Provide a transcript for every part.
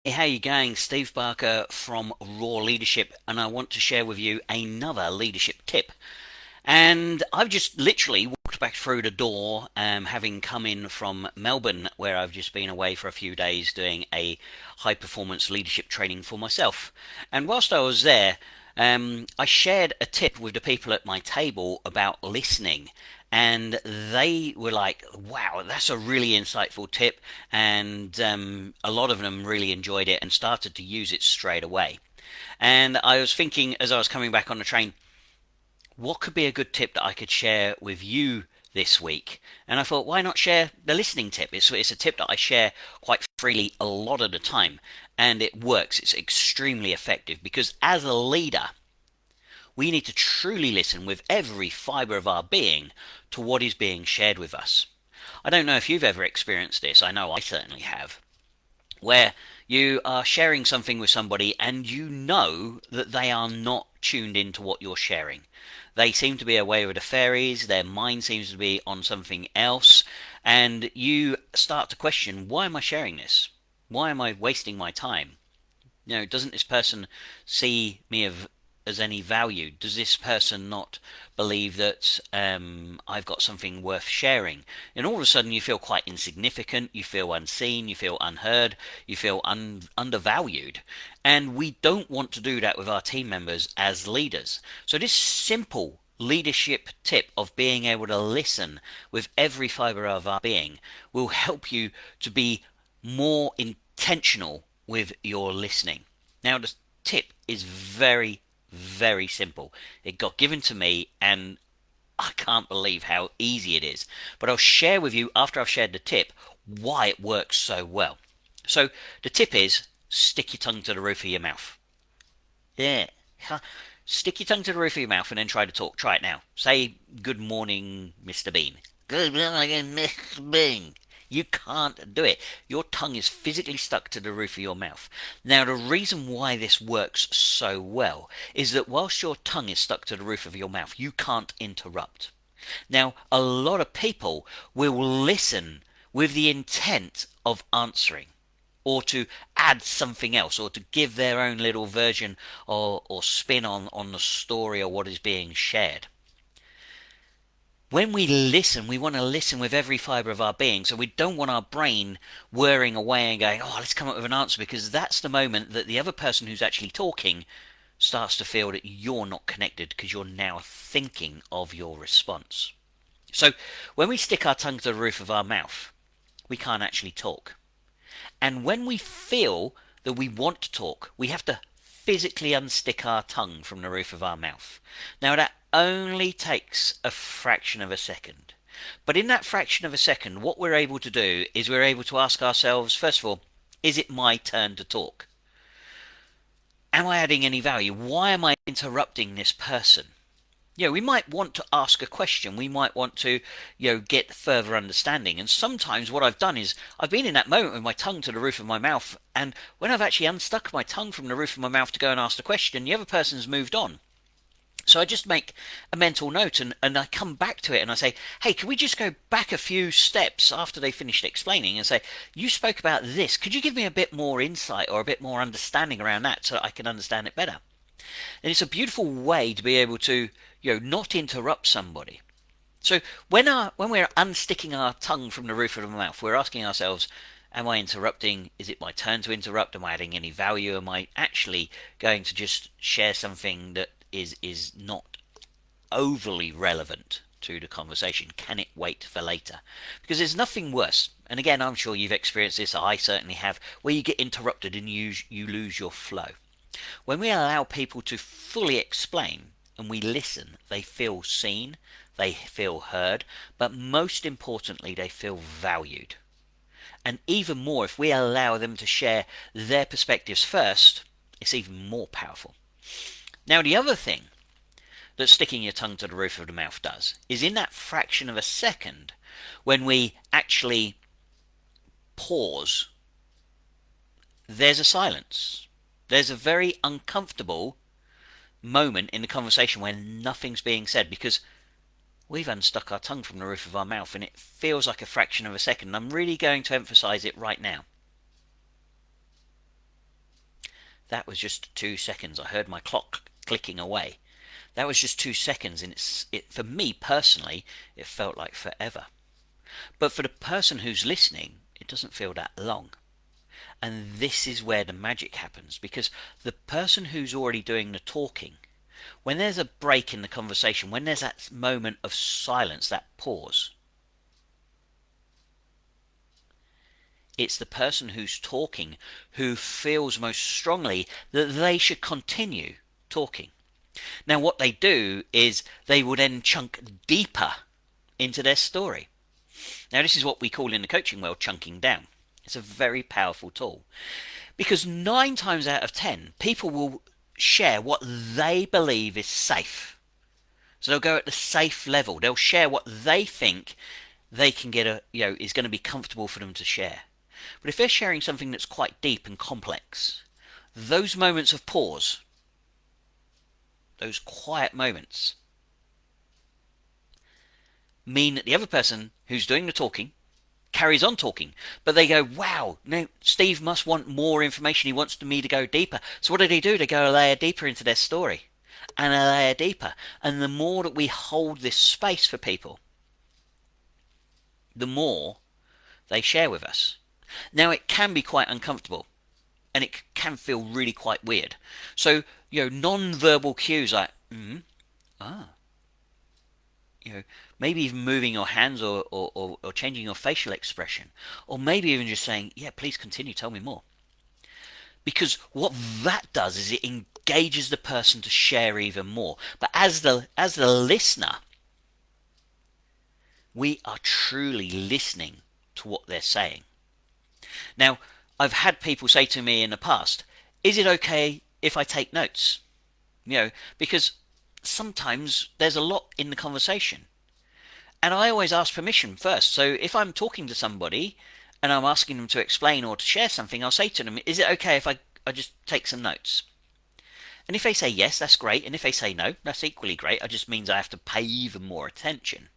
Hey, how you going? Steve Barker from Raw Leadership, and I want to share with you another leadership tip. And I've just literally walked back through the door, having come in from Melbourne, where I've just been away for a few days doing a high performance leadership training for myself. And whilst I was there, I shared a tip with the people at my table about listening. And they were like, wow, that's a really insightful tip. And a lot of them really enjoyed it and started to use it straight away. And I was thinking as I was coming back on the train, what could be a good tip that I could share with you this week? And I thought, why not share the listening tip? It's a tip that I share quite freely a lot of the time, and it works. It's extremely effective because as a leader, we need to truly listen with every fiber of our being to what is being shared with us. I don't know if you've ever experienced this. I know I certainly have, where you are sharing something with somebody and you know that they are not tuned into what you're sharing. They seem to be away with the fairies, their mind seems to be on something else, and you start to question, why am I sharing this? Why am I wasting my time? Doesn't this person see me as any value? Does this person not believe that I've got something worth sharing? And all of a sudden, you feel quite insignificant. You feel unseen. You feel unheard. You feel undervalued. And we don't want to do that with our team members as leaders. So this simple leadership tip of being able to listen with every fiber of our being will help you to be more intentional with your listening. Now, the tip is very, very simple. It got given to me, and I can't believe how easy it is. But I'll share with you, after I've shared the tip, why it works so well. So, the tip is stick your tongue to the roof of your mouth. Yeah. Stick your tongue to the roof of your mouth and then try to talk. Try it now. Say, good morning, Mr. Bean. Good morning, Mr. Bean. You can't do it. Your tongue is physically stuck to the roof of your mouth. Now, the reason why this works so well is that whilst your tongue is stuck to the roof of your mouth, you can't interrupt. Now, a lot of people will listen with the intent of answering, or to add something else, or to give their own little version or spin on the story or what is being shared. When we listen, we want to listen with every fibre of our being, so we don't want our brain whirring away and going, oh, let's come up with an answer, because that's the moment that the other person who's actually talking starts to feel that you're not connected because you're now thinking of your response. So when we stick our tongue to the roof of our mouth, we can't actually talk. And when we feel that we want to talk, we have to physically unstick our tongue from the roof of our mouth. Now, that only takes a fraction of a second. But in that fraction of a second, what we're able to do is we're able to ask ourselves, first of all, is it my turn to talk? Am I adding any value? Why am I interrupting this person? We might want to ask a question. We might want to, get further understanding. And sometimes what I've done is I've been in that moment with my tongue to the roof of my mouth, and when I've actually unstuck my tongue from the roof of my mouth to go and ask the question, the other person's moved on. So I just make a mental note and I come back to it and I say, hey, can we just go back a few steps after they finished explaining and say, you spoke about this. Could you give me a bit more insight or a bit more understanding around that so that I can understand it better? And it's a beautiful way to be able to, not interrupt somebody. So when we're unsticking our tongue from the roof of the mouth, we're asking ourselves, am I interrupting? Is it my turn to interrupt? Am I adding any value? Am I actually going to just share something that is not overly relevant to the conversation? Can it wait for later? Because there's nothing worse, and again, I'm sure you've experienced this, I certainly have, where you get interrupted and you lose your flow. When we allow people to fully explain and we listen, they feel seen, they feel heard, but most importantly, they feel valued. And even more, if we allow them to share their perspectives first, it's even more powerful. Now, the other thing that sticking your tongue to the roof of the mouth does is in that fraction of a second, when we actually pause, there's a silence. There's a very uncomfortable moment in the conversation where nothing's being said because we've unstuck our tongue from the roof of our mouth and it feels like a fraction of a second. I'm really going to emphasize it right now. That was just 2 seconds. I heard my clock clicking away. That was just 2 seconds, and for me personally, it felt like forever. But for the person who's listening, it doesn't feel that long. And this is where the magic happens, because the person who's already doing the talking, when there's a break in the conversation, when there's that moment of silence, that pause, it's the person who's talking who feels most strongly that they should continue talking. Now, what they do is they will then chunk deeper into their story. Now, this is what we call in the coaching world chunking down. It's a very powerful tool, because 9 times out of 10, people will share what they believe is safe. So they'll go at the safe level. They'll share what they think they can get is going to be comfortable for them to share. But if they're sharing something that's quite deep and complex, those moments of pause, those quiet moments, mean that the other person who's doing the talking carries on talking, but they go, wow, no, Steve must want more information. He wants me to go deeper. So what do? They go a layer deeper into their story, and a layer deeper. And the more that we hold this space for people, the more they share with us. Now, it can be quite uncomfortable, and it can feel really quite weird. So, non-verbal cues like, maybe even moving your hands or changing your facial expression, or maybe even just saying, yeah, please continue, tell me more. Because what that does is it engages the person to share even more. But as the listener, we are truly listening to what they're saying. Now, I've had people say to me in the past, is it okay if I take notes? Because sometimes there's a lot in the conversation. And I always ask permission first. So if I'm talking to somebody and I'm asking them to explain or to share something, I'll say to them, is it okay if I just take some notes? And if they say yes, that's great. And if they say no, that's equally great. It just means I have to pay even more attention.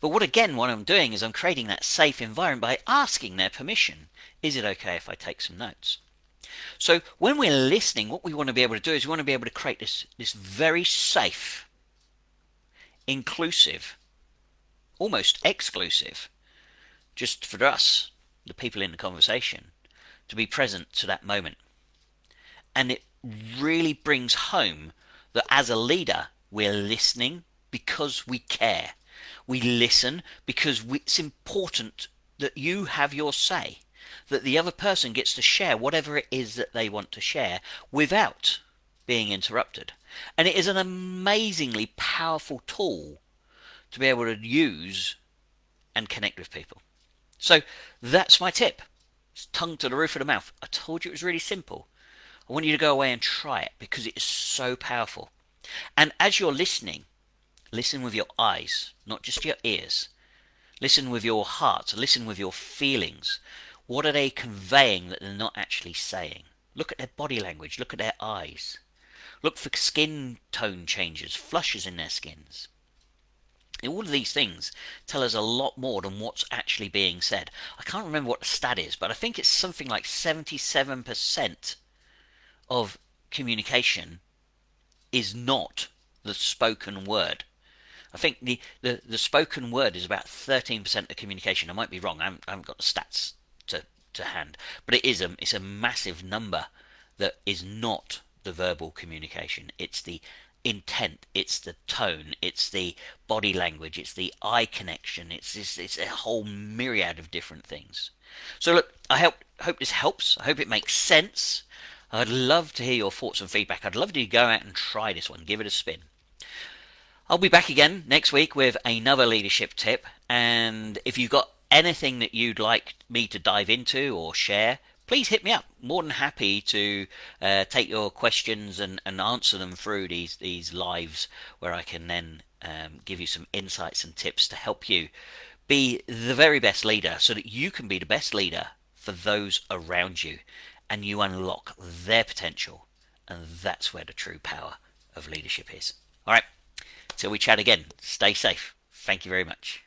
But what I'm doing is I'm creating that safe environment by asking their permission. Is it okay if I take some notes? So when we're listening, what we want to be able to do is we want to be able to create this very safe, inclusive, almost exclusive, just for us, the people in the conversation, to be present to that moment. And it really brings home that as a leader, we're listening because we care. We listen because it's important that you have your say, that the other person gets to share whatever it is that they want to share without being interrupted. And it is an amazingly powerful tool to be able to use and connect with people. So that's my tip. It's tongue to the roof of the mouth. I told you it was really simple. I want you to go away and try it because it is so powerful. And as you're listening, listen with your eyes, not just your ears. Listen with your heart. Listen with your feelings. What are they conveying that they're not actually saying? Look at their body language. Look at their eyes. Look for skin tone changes, flushes in their skins. All of these things tell us a lot more than what's actually being said. I can't remember what the stat is, but I think it's something like 77% of communication is not the spoken word. I think the spoken word is about 13% of communication. I might be wrong. I haven't got the stats to hand, but it's a massive number that is not the verbal communication. It's the intent, it's the tone, it's the body language, it's the eye connection, it's a whole myriad of different things. So look, I hope this helps. I hope it makes sense. I'd love to hear your thoughts and feedback. I'd love to go out and try this one, give it a spin. I'll be back again next week with another leadership tip, and if you've got anything that you'd like me to dive into or share, please hit me up. More than happy to take your questions and answer them through these lives, where I can then give you some insights and tips to help you be the very best leader, so that you can be the best leader for those around you, and you unlock their potential. And that's where the true power of leadership is. All right, till we chat again, stay safe. Thank you very much.